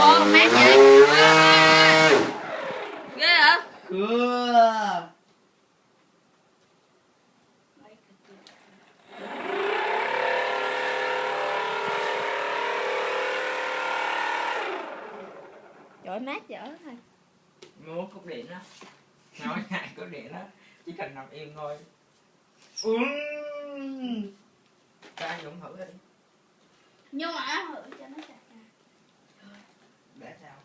Ồ, mát vậy. Ghê hả? Cưa. Trời mát dở thôi. Mua cục điện đó. Nói ngại cục điện đó. Chỉ cần nằm im thôi. Ca Dũng thử đi. Nhưng mà thử cho nó sạch. Để sao?